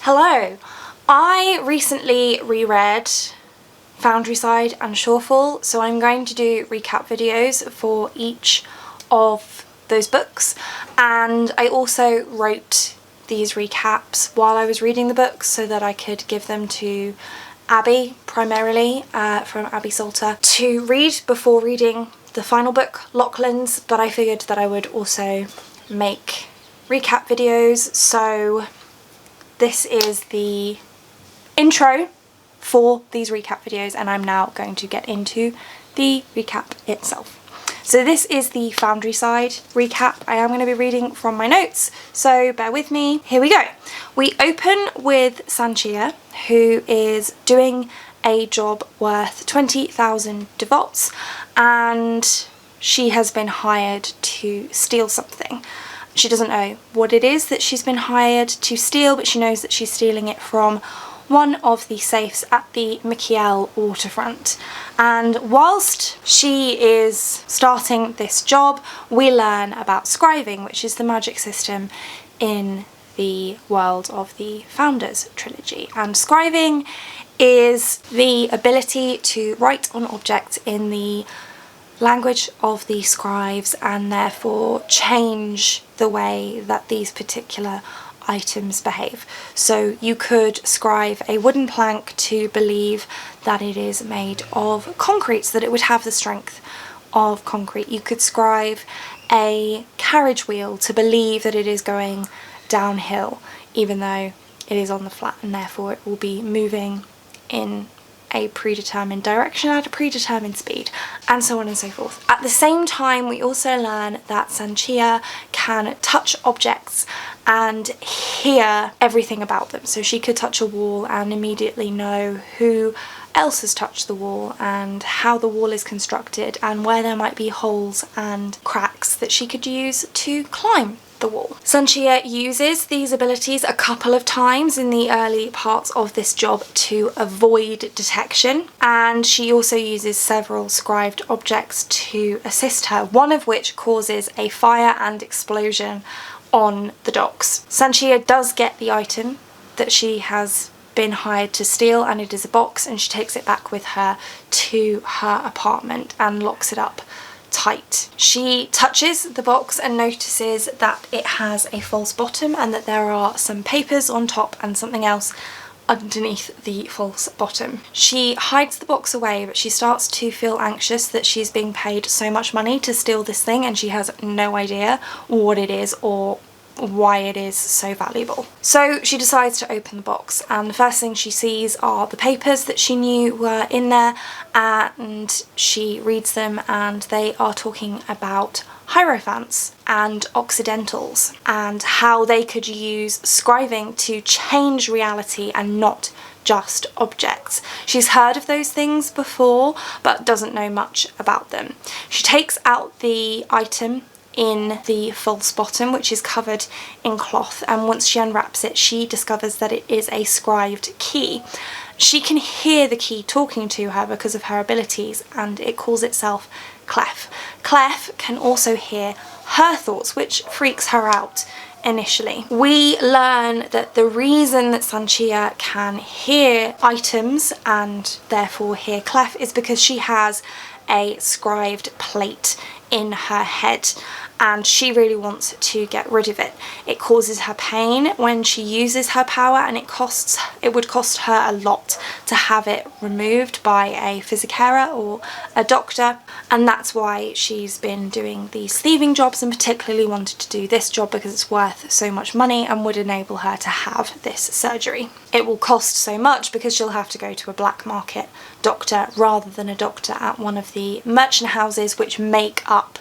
Hello! I recently reread Foundryside and Shawful, so I'm going to do recap videos for each of those books, and I also wrote these recaps while I was reading the books so that I could give them to Abby, primarily, from Abby Salter, to read before reading the final book, Lachlan's, but I figured that I would also make recap videos, so this is the intro for these recap videos, and I'm now going to get into the recap itself. So this is the Foundryside recap. I am going to be reading from my notes, so bear with me. Here we go. We open with Sanchia, who is doing a job worth 20,000 devots, and she has been hired to steal something. She doesn't know what it is that she's been hired to steal, but she knows that she's stealing it from one of the safes at the Michiel waterfront. And whilst she is starting this job, we learn about scriving, which is the magic system in the world of the Founders trilogy. And scriving is the ability to write on objects in the language of the scribes and therefore change the way that these particular items behave. So you could scribe a wooden plank to believe that it is made of concrete, so that it would have the strength of concrete. You could scribe a carriage wheel to believe that it is going downhill, even though it is on the flat, and therefore it will be moving in a predetermined direction at a predetermined speed, and so on and so forth. At the same time, we also learn that Sanchia can touch objects and hear everything about them. So she could touch a wall and immediately know who else has touched the wall and how the wall is constructed and where there might be holes and cracks that she could use to climb the wall. Sanchia uses these abilities a couple of times in the early parts of this job to avoid detection, and she also uses several scribed objects to assist her, one of which causes a fire and explosion on the docks. Sanchia does get the item that she has been hired to steal, and it is a box, and she takes it back with her to her apartment and locks it up tight. She touches the box and notices that it has a false bottom and that there are some papers on top and something else underneath the false bottom. She hides the box away, but she starts to feel anxious that she's being paid so much money to steal this thing and she has no idea what it is or why it is so valuable. So she decides to open the box, and the first thing she sees are the papers that she knew were in there, and she reads them, and they are talking about hierophants and occidentals and how they could use scriving to change reality and not just objects. She's heard of those things before but doesn't know much about them. She takes out the item in the false bottom, which is covered in cloth, and once she unwraps it, she discovers that it is a scribed key. She can hear the key talking to her because of her abilities, and it calls itself Clef. Clef can also hear her thoughts, which freaks her out initially. We learn that the reason that Sanchia can hear items and therefore hear Clef is because she has a scribed plate in her head, and she really wants to get rid of it. It causes her pain when she uses her power, and it would cost her a lot to have it removed by a physicera or a doctor, and that's why she's been doing these thieving jobs and particularly wanted to do this job because it's worth so much money and would enable her to have this surgery. It will cost so much because she'll have to go to a black market doctor rather than a doctor at one of the merchant houses which make up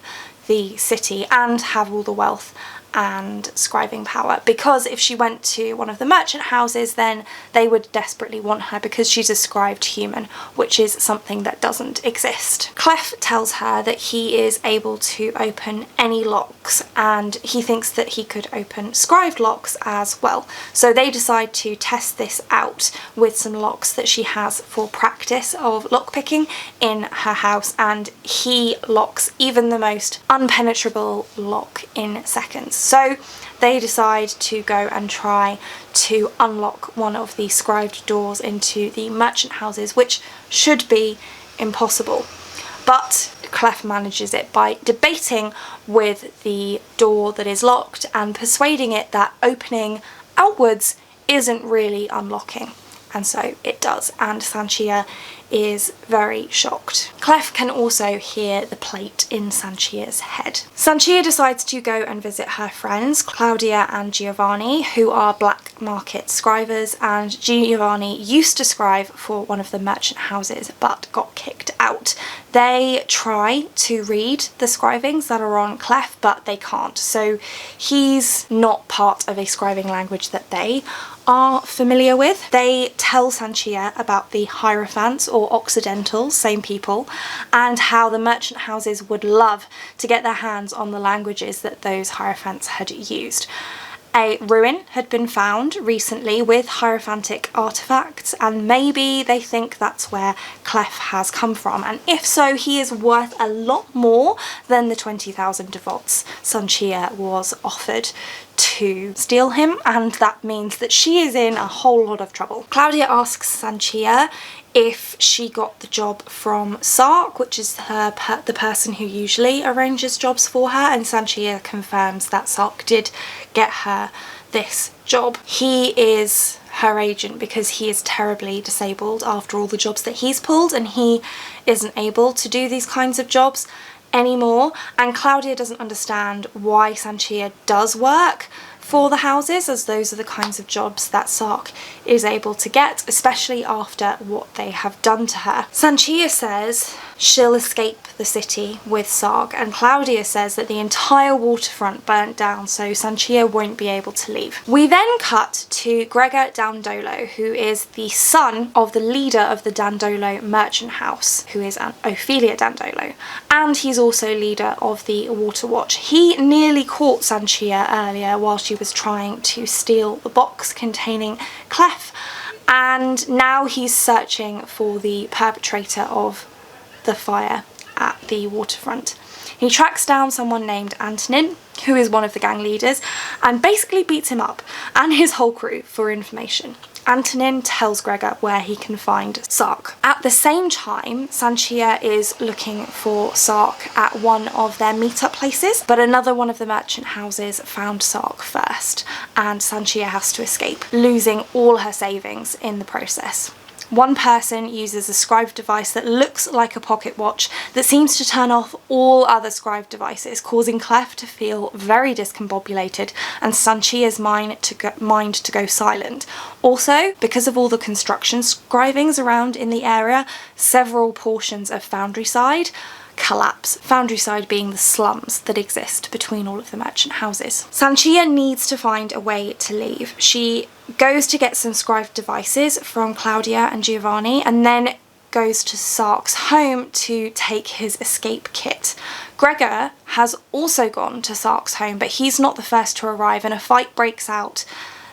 the city and have all the wealth and scribing power, because if she went to one of the merchant houses then they would desperately want her because she's a scribed human, which is something that doesn't exist. Clef tells her that he is able to open any locks, and he thinks that he could open scribed locks as well. So they decide to test this out with some locks that she has for practice of lockpicking in her house, and he locks even the most unpenetrable lock in seconds. So they decide to go and try to unlock one of the scribed doors into the merchant houses, which should be impossible. But Clef manages it by debating with the door that is locked and persuading it that opening outwards isn't really unlocking. And so it does, and Sanchia is very shocked. Clef can also hear the plate in Sanchia's head. Sanchia decides to go and visit her friends, Claudia and Giovanni, who are black market scrivers, and Giovanni used to scrive for one of the merchant houses but got kicked out. They try to read the scrivings that are on Clef, but they can't, so he's not part of a scriving language that they are familiar with. They tell Sanchia about the Hierophants or Occidentals, same people, and how the merchant houses would love to get their hands on the languages that those Hierophants had used. A ruin had been found recently with Hierophantic artifacts, and maybe they think that's where Clef has come from, and if so, he is worth a lot more than the 20,000 devots Sanchia was offered to steal him, and that means that she is in a whole lot of trouble. Claudia asks Sanchia if she got the job from Sark, which is the person who usually arranges jobs for her, and Sanchia confirms that Sark did get her this job. He is her agent because he is terribly disabled after all the jobs that he's pulled, and he isn't able to do these kinds of jobs anymore, and Claudia doesn't understand why Sanchia does work for the houses, as those are the kinds of jobs that Sark is able to get, especially after what they have done to her. Sanchia says she'll escape the city with Sark, and Claudia says that the entire waterfront burnt down, so Sanchia won't be able to leave. We then cut to Gregor Dandolo, who is the son of the leader of the Dandolo merchant house, who is Ophelia Dandolo, and he's also leader of the Water Watch. He nearly caught Sanchia earlier while she was trying to steal the box containing Clef, and now he's searching for the perpetrator of the fire at the waterfront. He tracks down someone named Antonin, who is one of the gang leaders, and basically beats him up and his whole crew for information. Antonin tells Gregor where he can find Sark. At the same time, Sanchia is looking for Sark at one of their meetup places, but another one of the merchant houses found Sark first, and Sanchia has to escape, losing all her savings in the process. One person uses a scribe device that looks like a pocket watch that seems to turn off all other scribe devices, causing Clef to feel very discombobulated and Sanchia's mind to go silent. Also, because of all the construction scrivings around in the area, several portions of Foundryside collapse, Foundryside being the slums that exist between all of the merchant houses. Sanchia needs to find a way to leave. She goes to get some scribe devices from Claudia and Giovanni, and then goes to Sark's home to take his escape kit. Gregor has also gone to Sark's home, but he's not the first to arrive, and a fight breaks out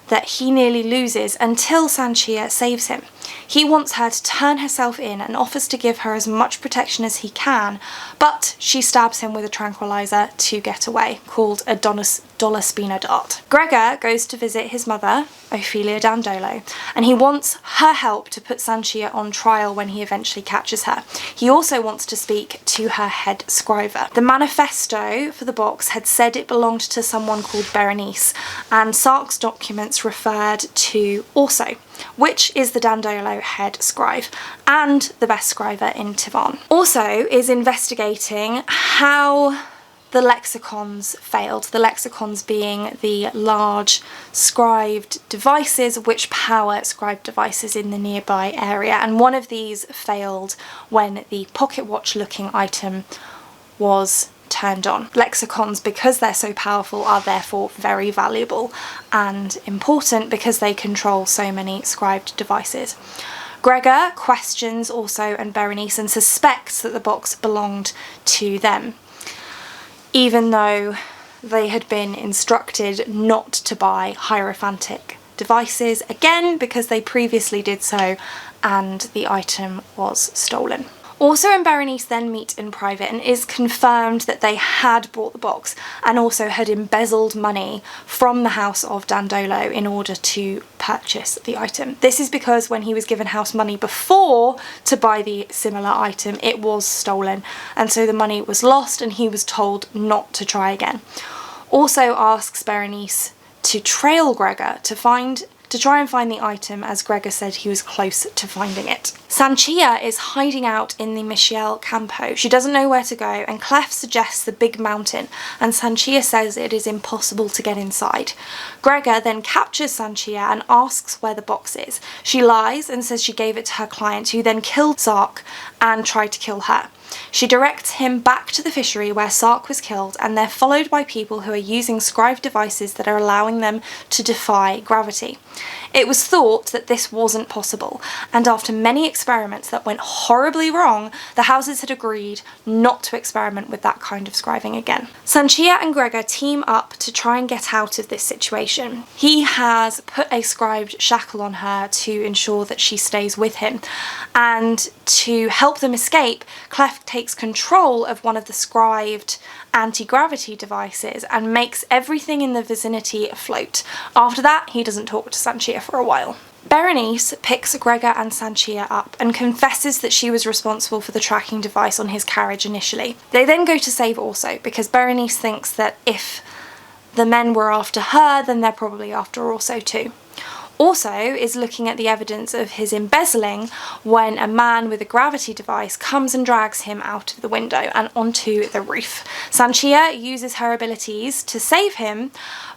that he nearly loses until Sanchia saves him. He wants her to turn herself in and offers to give her as much protection as he can, but she stabs him with a tranquilizer to get away, called a dollar spina dart. Gregor goes to visit his mother, Ophelia Dandolo, and he wants her help to put Sanchia on trial when he eventually catches her. He also wants to speak to her head scriver. The manifesto for the box had said it belonged to someone called Berenice, and Sark's documents referred to Orso, which is the Dandolo head scribe and the best scriver in Tivon. Orso is investigating how the lexicons failed, the lexicons being the large scribed devices which power scribed devices in the nearby area, and one of these failed when the pocket watch looking item was turned on. Lexicons, because they're so powerful, are therefore very valuable and important because they control so many scribed devices. Gregor questions Orso and Berenice and suspects that the box belonged to them, even though they had been instructed not to buy hierophantic devices, again because they previously did so and the item was stolen. Also, and Berenice then meet in private, and it is confirmed that they had bought the box and also had embezzled money from the house of Dandolo in order to purchase the item. This is because when he was given house money before to buy the similar item, it was stolen, and so the money was lost and he was told not to try again. Also asks Berenice to trail Gregor to try and find the item, as Gregor said he was close to finding it. Sanchia is hiding out in the Michelle Campo. She doesn't know where to go, and Clef suggests the big mountain, and Sanchia says it is impossible to get inside. Gregor then captures Sanchia and asks where the box is. She lies and says she gave it to her client, who then killed Sark and tried to kill her. She directs him back to the fishery where Sark was killed, and they're followed by people who are using scribe devices that are allowing them to defy gravity. It was thought that this wasn't possible, and after many experiments that went horribly wrong, the houses had agreed not to experiment with that kind of scribing again. Sanchia and Gregor team up to try and get out of this situation. He has put a scribed shackle on her to ensure that she stays with him, and to help them escape, Clef takes control of one of the scribed anti-gravity devices and makes everything in the vicinity afloat. After that, he doesn't talk to Sanchia for a while. Berenice picks Gregor and Sanchia up and confesses that she was responsible for the tracking device on his carriage initially. They then go to save Orso, because Berenice thinks that if the men were after her, then they're probably after Orso too. Orso is looking at the evidence of his embezzling when a man with a gravity device comes and drags him out of the window and onto the roof. Sanchia uses her abilities to save him,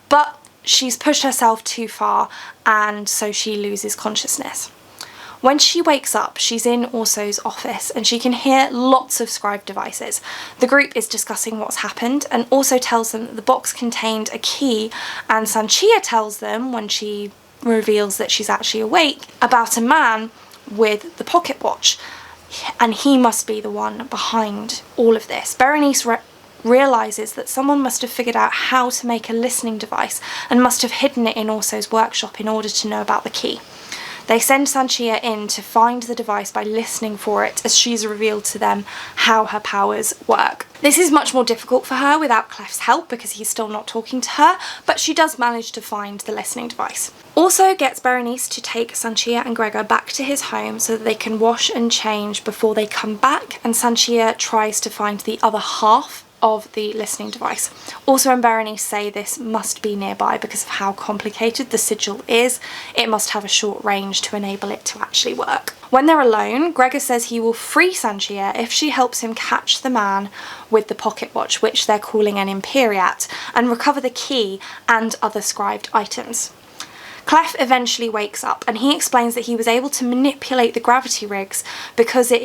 but she's pushed herself too far, and so she loses consciousness. When she wakes up, she's in Orso's office and she can hear lots of scribe devices. The group is discussing what's happened, and Orso tells them that the box contained a key, and Sanchia tells them, when she reveals that she's actually awake, about a man with the pocket watch, and he must be the one behind all of this. Berenice realises that someone must have figured out how to make a listening device and must have hidden it in Orso's workshop in order to know about the key. They send Sanchia in to find the device by listening for it, as she's revealed to them how her powers work. This is much more difficult for her without Clef's help, because he's still not talking to her, but she does manage to find the listening device. Also gets Berenice to take Sanchia and Gregor back to his home so that they can wash and change before they come back, and Sanchia tries to find the other half of the listening device. Also, and Berenice say this must be nearby because of how complicated the sigil is. It must have a short range to enable it to actually work. When they're alone, Gregor says he will free Sanchia if she helps him catch the man with the pocket watch, which they're calling an Imperiat, and recover the key and other scribed items. Clef eventually wakes up, and he explains that he was able to manipulate the gravity rigs because it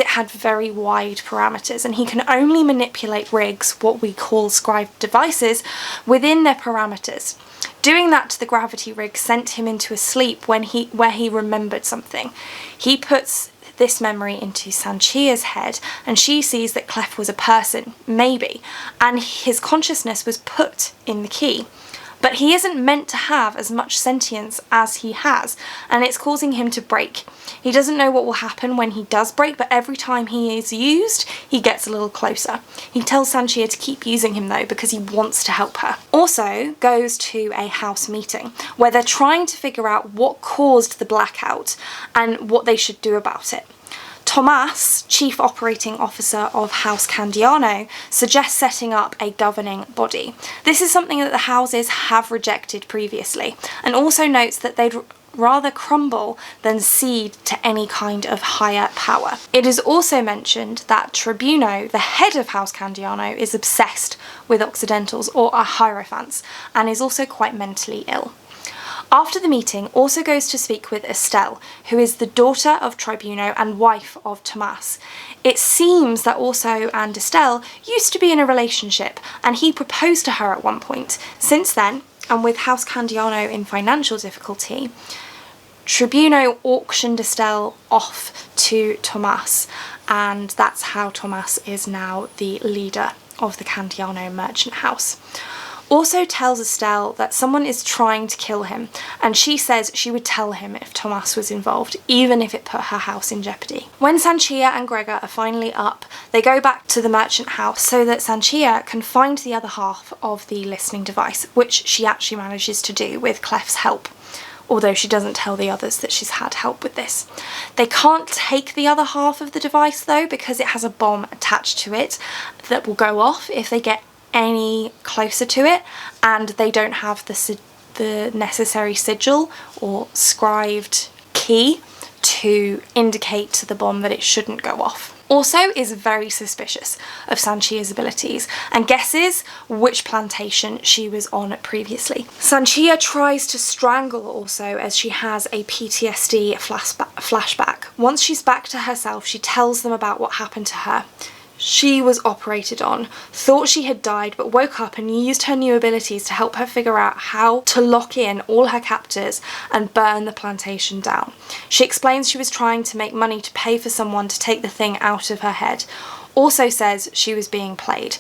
had very wide parameters, and he can only manipulate rigs, what we call scribe devices, within their parameters. Doing that to the gravity rig sent him into a sleep where he remembered something. He puts this memory into Sanchia's head, and she sees that Clef was a person, maybe, and his consciousness was put in the key. But he isn't meant to have as much sentience as he has, and it's causing him to break. He doesn't know what will happen when he does break, but every time he is used, he gets a little closer. He tells Sanchia to keep using him though, because he wants to help her. Also goes to a house meeting where they're trying to figure out what caused the blackout and what they should do about it. Tomas, Chief Operating Officer of House Candiano, suggests setting up a governing body. This is something that the houses have rejected previously, and also notes that they'd rather crumble than cede to any kind of higher power. It is also mentioned that Tribuno, the head of House Candiano, is obsessed with Occidentals or Hierophants, and is also quite mentally ill. After the meeting, also goes to speak with Estelle, who is the daughter of Tribuno and wife of Tomas. It seems that also and Estelle used to be in a relationship, and he proposed to her at one point. Since then, and with House Candiano in financial difficulty, Tribuno auctioned Estelle off to Tomas, and that's how Tomas is now the leader of the Candiano merchant house. Also tells Estelle that someone is trying to kill him, and she says she would tell him if Thomas was involved, even if it put her house in jeopardy. When Sanchia and Gregor are finally up, they go back to the merchant house so that Sanchia can find the other half of the listening device, which she actually manages to do with Clef's help, although she doesn't tell the others that she's had help with this. They can't take the other half of the device though, because it has a bomb attached to it that will go off if they get any closer to it, and they don't have the necessary sigil or scribed key to indicate to the bomb that it shouldn't go off. Also is very suspicious of Sanchia's abilities and guesses which plantation she was on previously. Sanchia tries to strangle also, as she has a PTSD flashback. Once she's back to herself, she tells them about what happened to her. She was operated on, thought she had died, but woke up and used her new abilities to help her figure out how to lock in all her captors and burn the plantation down. She explains she was trying to make money to pay for someone to take the thing out of her head. Also says she was being played.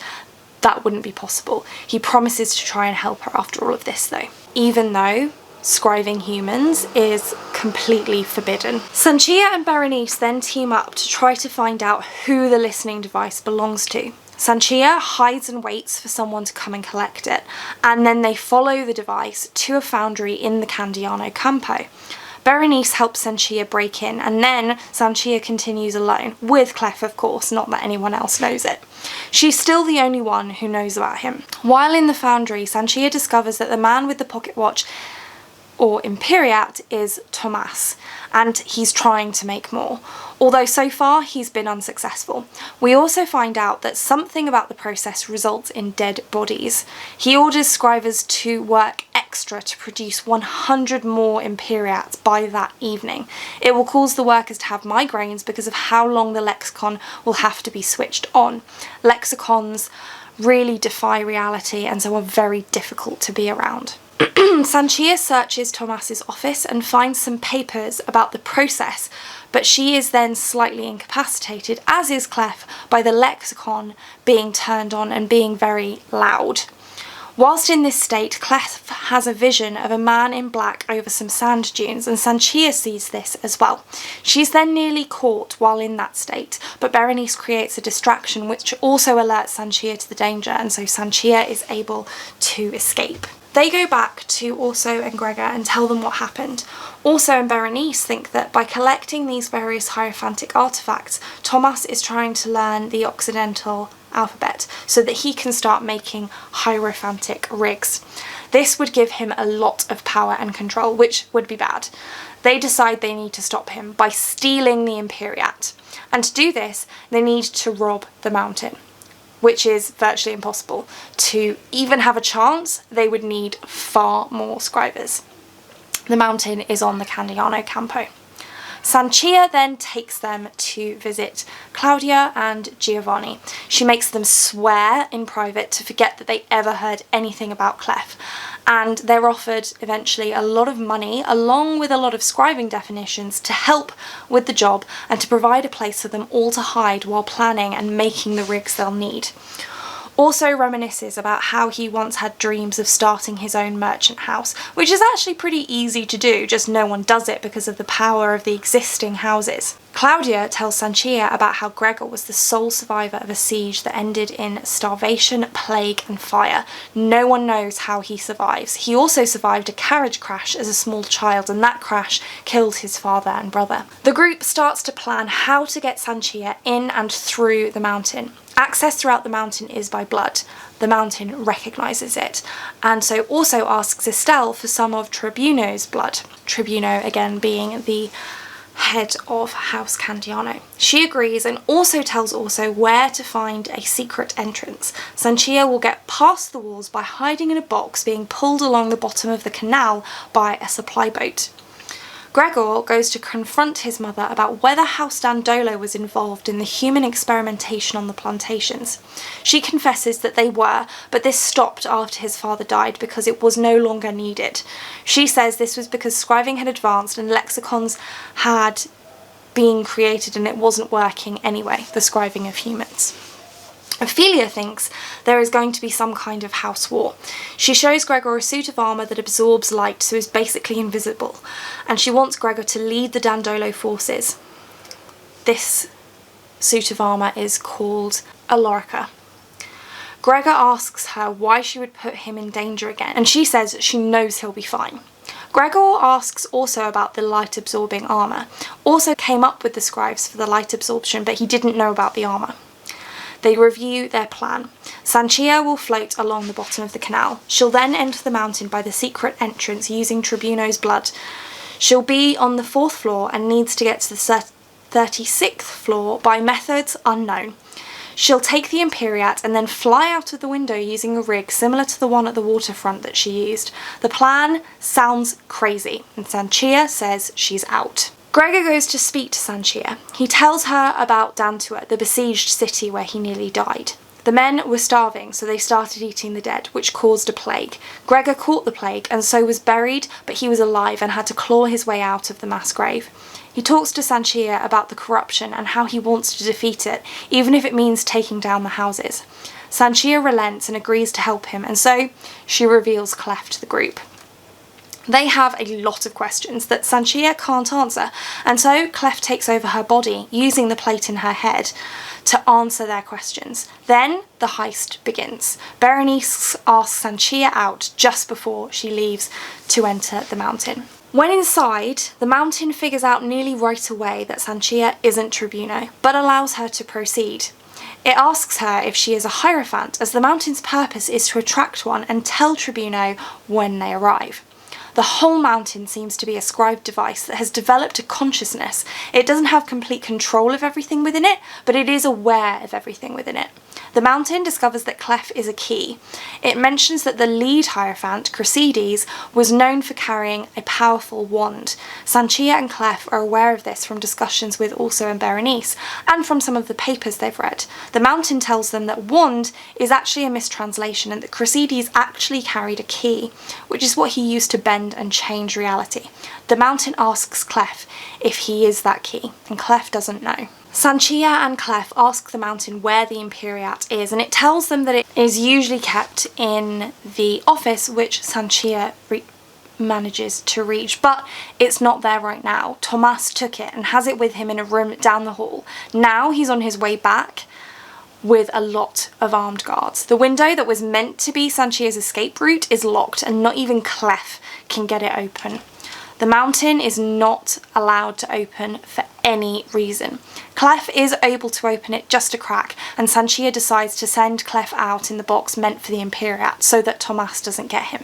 That wouldn't be possible. He promises to try and help her after all of this though, even though scriving humans is completely forbidden. Sanchia and Berenice then team up to try to find out who the listening device belongs to. Sanchia hides and waits for someone to come and collect it, and then they follow the device to a foundry in the Candiano Campo. Berenice helps Sanchia break in, and then Sanchia continues alone, with Clef of course, not that anyone else knows it. She's still the only one who knows about him. While in the foundry, Sanchia discovers that the man with the pocket watch, or Imperiat, is Thomas, and he's trying to make more, although so far he's been unsuccessful. We also find out that something about the process results in dead bodies. He orders scrivers to work extra to produce 100 more Imperiats by that evening. It will cause the workers to have migraines because of how long the lexicon will have to be switched on. Lexicons really defy reality and so are very difficult to be around. Sanchia searches Thomas's office and finds some papers about the process, but she is then slightly incapacitated, as is Clef, by the lexicon being turned on and being very loud. Whilst in this state, Clef has a vision of a man in black over some sand dunes, and Sanchia sees this as well. She's then nearly caught while in that state, but Berenice creates a distraction which also alerts Sanchia to the danger, and so Sanchia is able to escape. They go back to Orso and Gregor and tell them what happened. Orso and Berenice think that by collecting these various hierophantic artifacts, Thomas is trying to learn the Occidental alphabet so that he can start making hierophantic rigs. This would give him a lot of power and control, which would be bad. They decide they need to stop him by stealing the Imperiat, and to do this they need to rob the mountain, which is virtually impossible. To even have a chance, they would need far more scrivers. The mountain is on the Candiano Campo. Sanchia then takes them to visit Claudia and Giovanni. She makes them swear in private to forget that they ever heard anything about Clef, and they're offered eventually a lot of money along with a lot of scribing definitions to help with the job and to provide a place for them all to hide while planning and making the rigs they'll need. Also reminisces about how he once had dreams of starting his own merchant house, which is actually pretty easy to do, just no one does it because of the power of the existing houses. Claudia tells Sanchia about how Gregor was the sole survivor of a siege that ended in starvation, plague and fire. No one knows how he survives. He also survived a carriage crash as a small child, and that crash killed his father and brother. The group starts to plan how to get Sanchia in and through the mountain. Access throughout the mountain is by blood. The mountain recognises it, and so also asks Estelle for some of Tribuno's blood. Tribuno again being the head of House Candiano. She agrees and also tells Orso where to find a secret entrance. Sanchia will get past the walls by hiding in a box being pulled along the bottom of the canal by a supply boat. Gregor goes to confront his mother about whether House Dandolo was involved in the human experimentation on the plantations. She confesses that they were, but this stopped after his father died because it was no longer needed. She says this was because scribing had advanced and lexicons had been created and it wasn't working anyway, the scribing of humans. Ophelia thinks there is going to be some kind of house war. She shows Gregor a suit of armour that absorbs light, so is basically invisible, and she wants Gregor to lead the Dandolo forces. This suit of armour is called a lorica. Gregor asks her why she would put him in danger again, and she says she knows he'll be fine. Gregor asks also about the light-absorbing armour, also came up with the scribes for the light absorption, but he didn't know about the armour. They review their plan. Sanchia will float along the bottom of the canal. She'll then enter the mountain by the secret entrance using Tribuno's blood. She'll be on the 4th floor and needs to get to the 36th floor by methods unknown. She'll take the Imperiat and then fly out of the window using a rig similar to the one at the waterfront that she used. The plan sounds crazy, and Sanchia says she's out. Gregor goes to speak to Sanchia. He tells her about Dantua, the besieged city where he nearly died. The men were starving, so they started eating the dead, which caused a plague. Gregor caught the plague and so was buried, but he was alive and had to claw his way out of the mass grave. He talks to Sanchia about the corruption and how he wants to defeat it, even if it means taking down the houses. Sanchia relents and agrees to help him, and so she reveals Clef to the group. They have a lot of questions that Sanchia can't answer, and so Clef takes over her body, using the plate in her head to answer their questions. Then the heist begins. Berenice asks Sanchia out just before she leaves to enter the mountain. When inside, the mountain figures out nearly right away that Sanchia isn't Tribuno, but allows her to proceed. It asks her if she is a Hierophant, as the mountain's purpose is to attract one and tell Tribuno when they arrive. The whole mountain seems to be a scribe device that has developed a consciousness. It doesn't have complete control of everything within it, but it is aware of everything within it. The mountain discovers that Clef is a key. It mentions that the lead Hierophant, Cressides, was known for carrying a powerful wand. Sanchia and Clef are aware of this from discussions with Also and Berenice, and from some of the papers they've read. The mountain tells them that wand is actually a mistranslation and that Cressides actually carried a key, which is what he used to bend and change reality. The mountain asks Clef if he is that key, and Clef doesn't know. Sanchia and Clef ask the mountain where the Imperiat is, and it tells them that it is usually kept in the office, which Sanchia manages to reach, but it's not there right now. Tomas took it and has it with him in a room down the hall. Now he's on his way back with a lot of armed guards. The window that was meant to be Sanchia's escape route is locked, and not even Clef can get it open. The mountain is not allowed to open for any reason. Clef is able to open it just a crack, and Sanchia decides to send Clef out in the box meant for the Imperiat so that Tomas doesn't get him.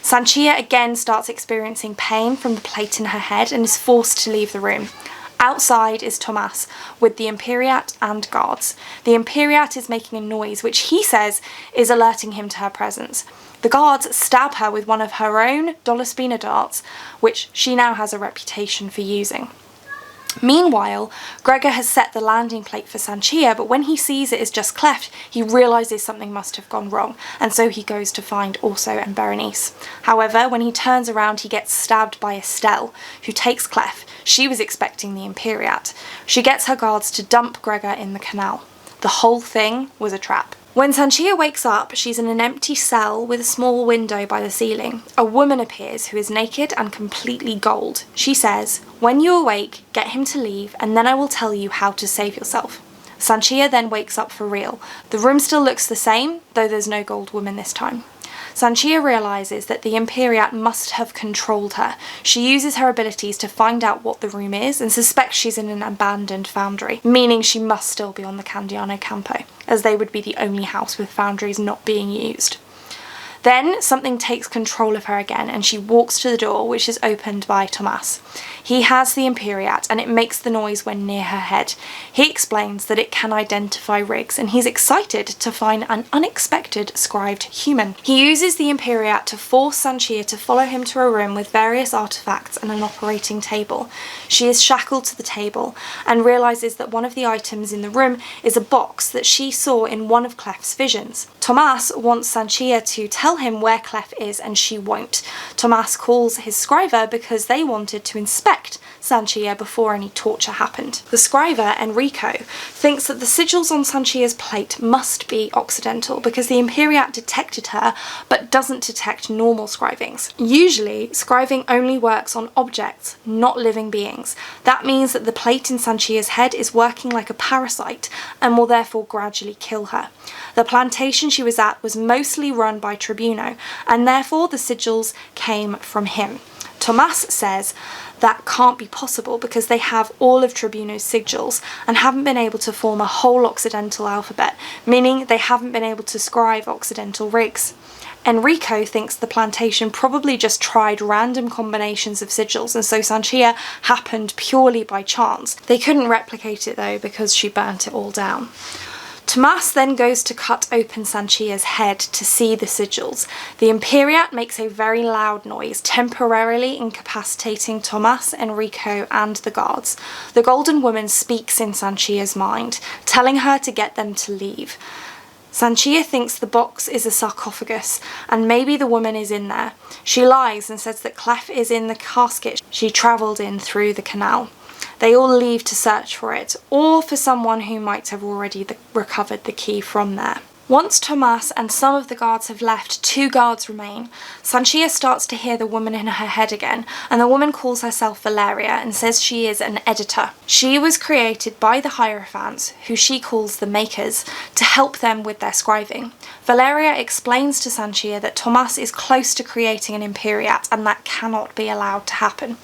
Sanchia again starts experiencing pain from the plate in her head and is forced to leave the room. Outside is Tomas with the Imperiat and guards. The Imperiat is making a noise which he says is alerting him to her presence. The guards stab her with one of her own Dolospina darts, which she now has a reputation for using. Meanwhile, Gregor has set the landing plate for Sanchia, but when he sees it is just Clef, he realises something must have gone wrong, and so he goes to find Also and Berenice. However, when he turns around, he gets stabbed by Estelle, who takes Clef. She was expecting the Imperiat. She gets her guards to dump Gregor in the canal. The whole thing was a trap. When Sanchia wakes up, she's in an empty cell with a small window by the ceiling. A woman appears who is naked and completely gold. She says, "When you awake, get him to leave, and then I will tell you how to save yourself." Sanchia then wakes up for real. The room still looks the same, though there's no gold woman this time. Sanchia realises that the Imperiat must have controlled her. She uses her abilities to find out what the room is and suspects she's in an abandoned foundry, meaning she must still be on the Candiano Campo, as they would be the only house with foundries not being used. Then something takes control of her again and she walks to the door, which is opened by Tomas. He has the Imperiat and it makes the noise when near her head. He explains that it can identify rigs and he's excited to find an unexpected scribed human. He uses the Imperiat to force Sanchia to follow him to a room with various artifacts and an operating table. She is shackled to the table and realises that one of the items in the room is a box that she saw in one of Clef's visions. Tomas wants Sanchia to tell tell him where Clef is and she won't. Tomas calls his scriver because they wanted to inspect Sanchia before any torture happened. The scriver, Enrico, thinks that the sigils on Sanchia's plate must be Occidental because the Imperiat detected her but doesn't detect normal scrivings. Usually, scriving only works on objects, not living beings. That means that the plate in Sanchia's head is working like a parasite and will therefore gradually kill her. The plantation she was at was mostly run by Tribuno, and therefore the sigils came from him. Tomas says that can't be possible because they have all of Tribuno's sigils and haven't been able to form a whole Occidental alphabet, meaning they haven't been able to scribe Occidental rigs. Enrico thinks the plantation probably just tried random combinations of sigils, and so Sanchia happened purely by chance. They couldn't replicate it though because she burnt it all down. Tomas then goes to cut open Sanchia's head to see the sigils. The Imperiat makes a very loud noise, temporarily incapacitating Tomas, Enrico and the guards. The Golden Woman speaks in Sanchia's mind, telling her to get them to leave. Sanchia thinks the box is a sarcophagus and maybe the woman is in there. She lies and says that Clef is in the casket she travelled in through the canal. They all leave to search for it, or for someone who might have already recovered the key from there. Once Tomas and some of the guards have left, 2 guards remain. Sanchia starts to hear the woman in her head again, and the woman calls herself Valeria and says she is an editor. She was created by the Hierophants, who she calls the Makers, to help them with their scriving. Valeria explains to Sanchia that Tomas is close to creating an Imperiat and that cannot be allowed to happen.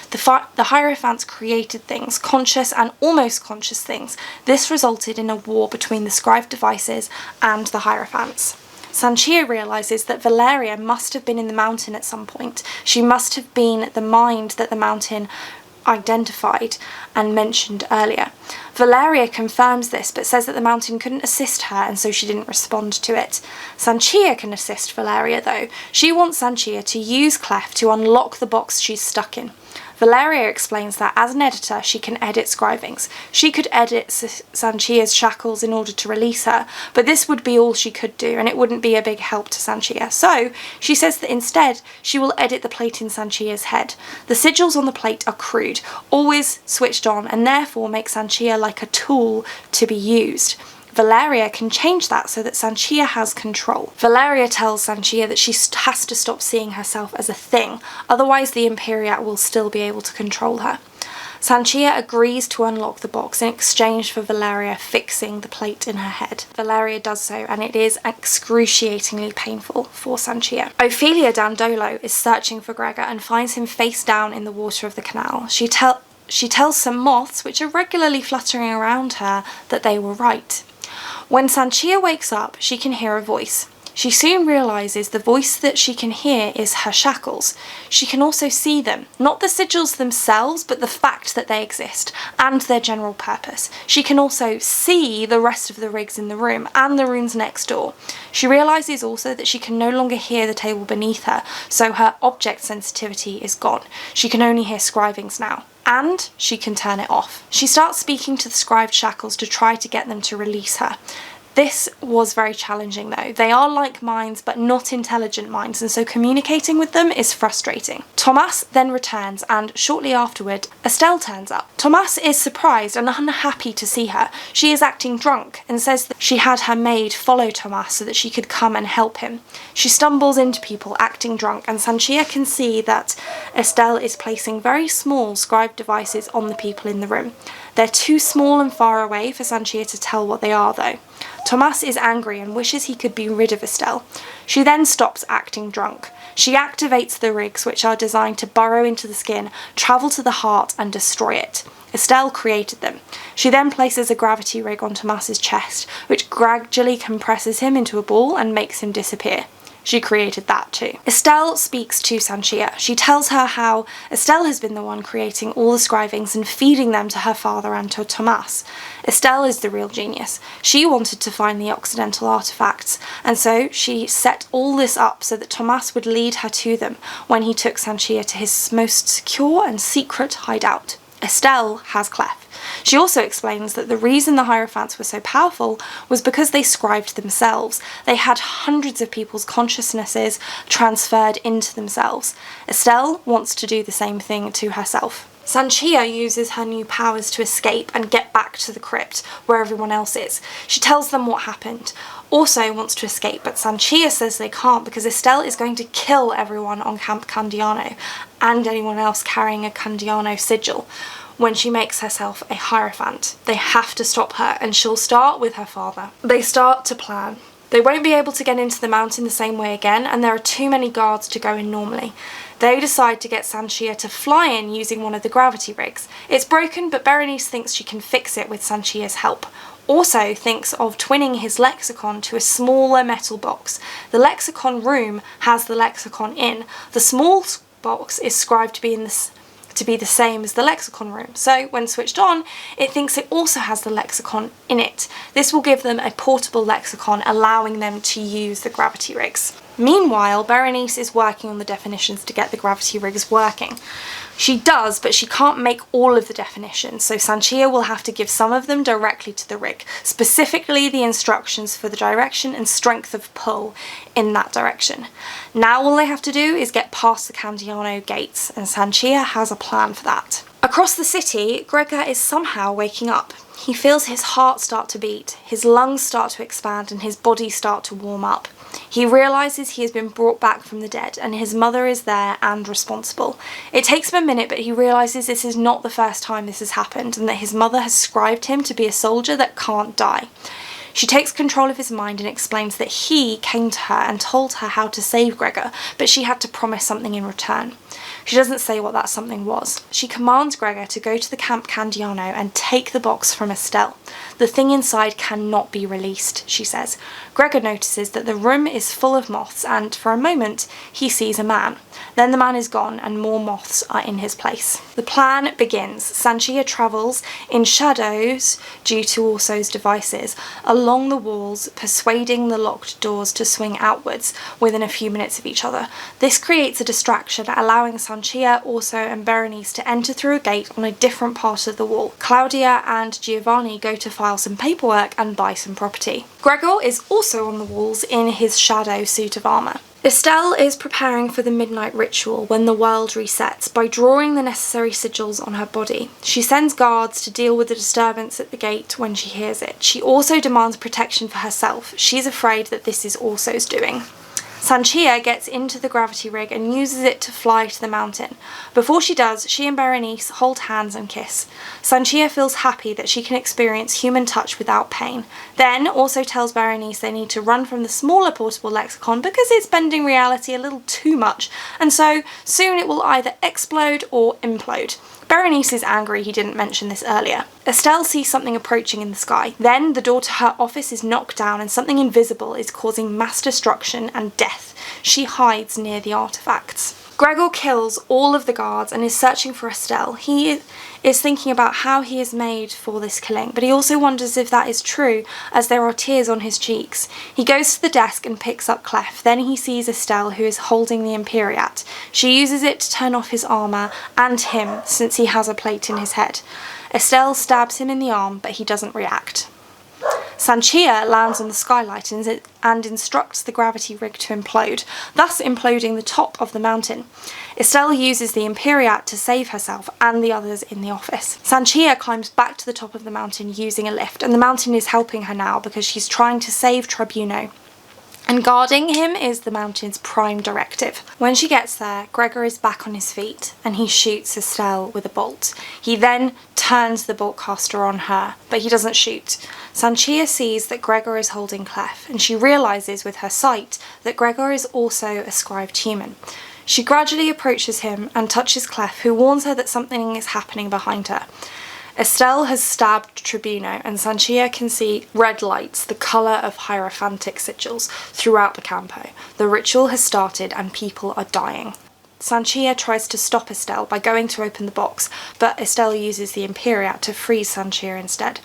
The Hierophants created things, conscious and almost conscious things. This resulted in a war between the scribe devices and the Hierophants. Sanchia realises that Valeria must have been in the mountain at some point. She must have been the mind that the mountain identified and mentioned earlier. Valeria confirms this but says that the mountain couldn't assist her and so she didn't respond to it. Sanchia can assist Valeria though. She wants Sanchia to use Clef to unlock the box she's stuck in. Valeria explains that as an editor she can edit scrivings. She could edit Sanchia's shackles in order to release her, but this would be all she could do and it wouldn't be a big help to Sanchia. So she says that instead she will edit the plate in Sanchia's head. The sigils on the plate are crude, always switched on, and therefore make Sanchia like a tool to be used. Valeria can change that so that Sanchia has control. Valeria tells Sanchia that she has to stop seeing herself as a thing, otherwise the Imperiat will still be able to control her. Sanchia agrees to unlock the box in exchange for Valeria fixing the plate in her head. Valeria does so and it is excruciatingly painful for Sanchia. Ophelia Dandolo is searching for Gregor and finds him face down in the water of the canal. She tells some moths, which are regularly fluttering around her, that they were right. When Sanchia wakes up, she can hear a voice. She soon realises the voice that she can hear is her shackles. She can also see them, not the sigils themselves, but the fact that they exist and their general purpose. She can also see the rest of the rigs in the room and the rooms next door. She realises also that she can no longer hear the table beneath her, so her object sensitivity is gone. She can only hear scrivings now. And she can turn it off. She starts speaking to the scribed shackles to try to get them to release her. This was very challenging though. They are like minds but not intelligent minds, and so communicating with them is frustrating. Tomas then returns and shortly afterward Estelle turns up. Tomas is surprised and unhappy to see her. She is acting drunk and says that she had her maid follow Tomas so that she could come and help him. She stumbles into people acting drunk and Sanchia can see that Estelle is placing very small scribe devices on the people in the room. They're too small and far away for Sanchia to tell what they are though. Tomas is angry and wishes he could be rid of Estelle. She then stops acting drunk. She activates the rigs, which are designed to burrow into the skin, travel to the heart and destroy it. Estelle created them. She then places a gravity rig on Tomas's chest, which gradually compresses him into a ball and makes him disappear. She created that too. Estelle speaks to Sanchia. She tells her how Estelle has been the one creating all the scrivings and feeding them to her father and to Tomas. Estelle is the real genius. She wanted to find the Occidental artifacts, and so she set all this up so that Tomas would lead her to them when he took Sanchia to his most secure and secret hideout. Estelle has Clef. She also explains that the reason the Hierophants were so powerful was because they scribed themselves. They had hundreds of people's consciousnesses transferred into themselves. Estelle wants to do the same thing to herself. Sanchia uses her new powers to escape and get back to the crypt where everyone else is. She tells them what happened. Also wants to escape, but Sanchia says they can't because Estelle is going to kill everyone on Camp Candiano and anyone else carrying a Candiano sigil when she makes herself a Hierophant. They have to stop her, and she'll start with her father. They start to plan. They won't be able to get into the mountain the same way again, and there are too many guards to go in normally. They decide to get Sanchia to fly in using one of the gravity rigs. It's broken, but Berenice thinks she can fix it with Sanchia's help. Also thinks of twinning his lexicon to a smaller metal box. The lexicon room has the lexicon in. The small box is scribed to be the same as the lexicon room, so when switched on, it thinks it also has the lexicon in it. This will give them a portable lexicon, allowing them to use the gravity rigs. Meanwhile, Berenice is working on the definitions to get the gravity rigs working. She does, but she can't make all of the definitions, so Sanchia will have to give some of them directly to the rig, specifically the instructions for the direction and strength of pull in that direction. Now all they have to do is get past the Candiano gates, and Sanchia has a plan for that. Across the city, Gregor is somehow waking up. He feels his heart start to beat, his lungs start to expand, and his body start to warm up. He realises he has been brought back from the dead, and his mother is there and responsible. It takes him a minute, but he realises this is not the first time this has happened, and that his mother has scribed him to be a soldier that can't die. She takes control of his mind and explains that he came to her and told her how to save Gregor, but she had to promise something in return. She doesn't say what that something was. She commands Gregor to go to the Camp Candiano and take the box from Estelle. The thing inside cannot be released, she says. Gregor notices that the room is full of moths, and for a moment he sees a man. Then the man is gone and more moths are in his place. The plan begins. Sanchia travels in shadows due to Orso's devices along the walls, persuading the locked doors to swing outwards within a few minutes of each other. This creates a distraction, allowing Sanchia, Orso and Berenice to enter through a gate on a different part of the wall. Claudia and Giovanni go to file some paperwork and buy some property. Gregor is also on the walls in his shadow suit of armour. Estelle is preparing for the midnight ritual when the world resets by drawing the necessary sigils on her body. She sends guards to deal with the disturbance at the gate when she hears it. She also demands protection for herself. She's afraid that this is Orso's doing. Sanchia gets into the gravity rig and uses it to fly to the mountain. Before she does, she and Berenice hold hands and kiss. Sanchia feels happy that she can experience human touch without pain. Then also tells Berenice they need to run from the smaller portable lexicon because it's bending reality a little too much, and so soon it will either explode or implode. Berenice is angry he didn't mention this earlier. Estelle sees something approaching in the sky. Then the door to her office is knocked down and something invisible is causing mass destruction and death. She hides near the artifacts. Gregor kills all of the guards and is searching for Estelle. He is thinking about how he is made for this killing, but he also wonders if that is true, as there are tears on his cheeks. He goes to the desk and picks up Clef. Then he sees Estelle, who is holding the Imperiat. She uses it to turn off his armour and him, since he has a plate in his head. Estelle stabs him in the arm, but he doesn't react. Sanchia lands on the skylight and instructs the gravity rig to implode, thus imploding the top of the mountain. Estelle uses the Imperiat to save herself and the others in the office. Sanchia climbs back to the top of the mountain using a lift, and the mountain is helping her now because she's trying to save Tribuno. And guarding him is the mountain's prime directive. When she gets there, Gregor is back on his feet and he shoots Estelle with a bolt. He then turns the boltcaster on her, but he doesn't shoot. Sanchia sees that Gregor is holding Clef, and she realises with her sight that Gregor is also a scribed human. She gradually approaches him and touches Clef, who warns her that something is happening behind her. Estelle has stabbed Tribuno, and Sanchia can see red lights, the colour of hierophantic sigils, throughout the campo. The ritual has started and people are dying. Sanchia tries to stop Estelle by going to open the box, but Estelle uses the Imperiat to freeze Sanchia instead.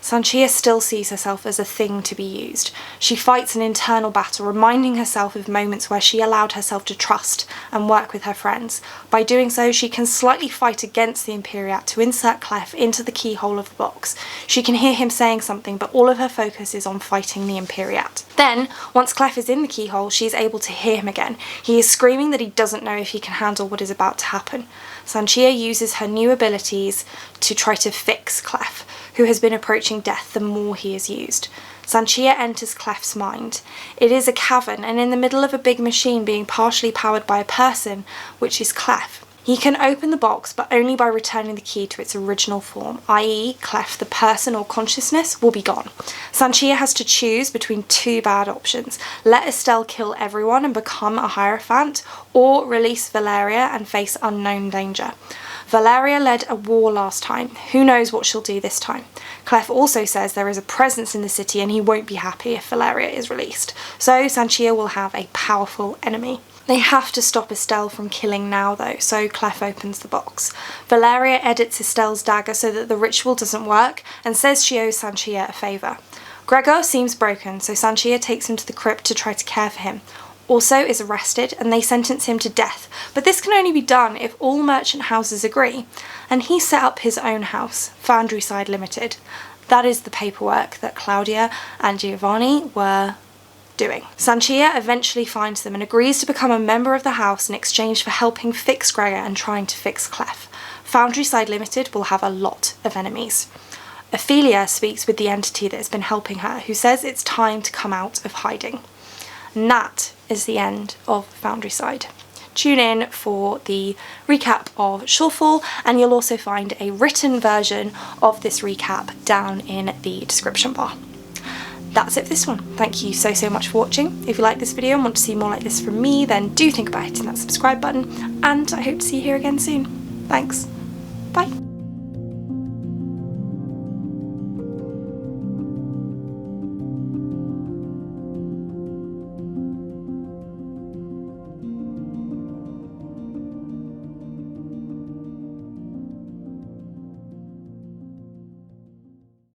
Sanchia still sees herself as a thing to be used. She fights an internal battle, reminding herself of moments where she allowed herself to trust and work with her friends. By doing so, she can slightly fight against the Imperiat to insert Clef into the keyhole of the box. She can hear him saying something, but all of her focus is on fighting the Imperiat. Then, once Clef is in the keyhole, she is able to hear him again. He is screaming that he doesn't know if he can handle what is about to happen. Sanchia uses her new abilities to try to fix Clef, who has been approaching death the more he is used. Sanchia enters Clef's mind. It is a cavern, and in the middle of a big machine being partially powered by a person, which is Clef. He can open the box, but only by returning the key to its original form, i.e. Clef, the person or consciousness, will be gone. Sanchia has to choose between two bad options: let Estelle kill everyone and become a Hierophant, or release Valeria and face unknown danger. Valeria led a war last time. Who knows what she'll do this time? Clef also says there is a presence in the city and he won't be happy if Valeria is released. So Sanchia will have a powerful enemy. They have to stop Estelle from killing now though, so Clef opens the box. Valeria edits Estelle's dagger so that the ritual doesn't work and says she owes Sanchia a favour. Gregor seems broken, so Sanchia takes him to the crypt to try to care for him. Also is arrested and they sentence him to death, but this can only be done if all merchant houses agree, and he set up his own house, FOUNDRYSIDE Limited. That is the paperwork that Claudia and Giovanni were doing. Sanchia eventually finds them and agrees to become a member of the house in exchange for helping fix Gregor and trying to fix Clef. FOUNDRYSIDE Limited will have a lot of enemies. Ophelia speaks with the entity that has been helping her, who says it's time to come out of hiding. And that is the end of FOUNDRYSIDE. Tune in for the recap of Shorefall, and you'll also find a written version of this recap down in the description bar. That's it for this one. Thank you so much for watching. If you like this video and want to see more like this from me, then do think about hitting that subscribe button, and I hope to see you here again soon. Thanks. Bye.